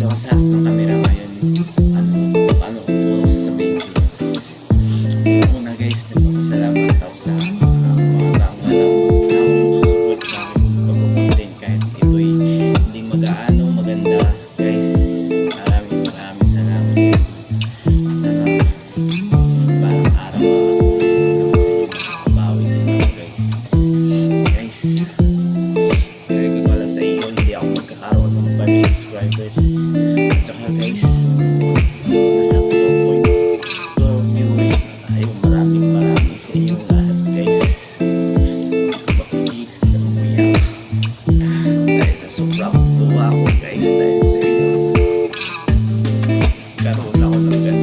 Nandito ako sa harap ng camera ngayon. Paano ko sasabihin sa inyo guys? Una guys, nagpapasalamat ako sa mga taong susupport sa akin pag-content kahit ito'y hindi mag-aano maganda guys. Maraming salamat sa inyo. Sana parang araw ako sa inyo makabawi din ako guys. Kaya wala sa inyo hindi ako magkakaroon ng 5 subscribers. At saka guys, nasa 2.2 viewers na tayo. Maraming sa inyong lahat guys. Bakit umuyak dahil sa sobrang tuwa ko guys dahil sa inyo karoon ako ng ganito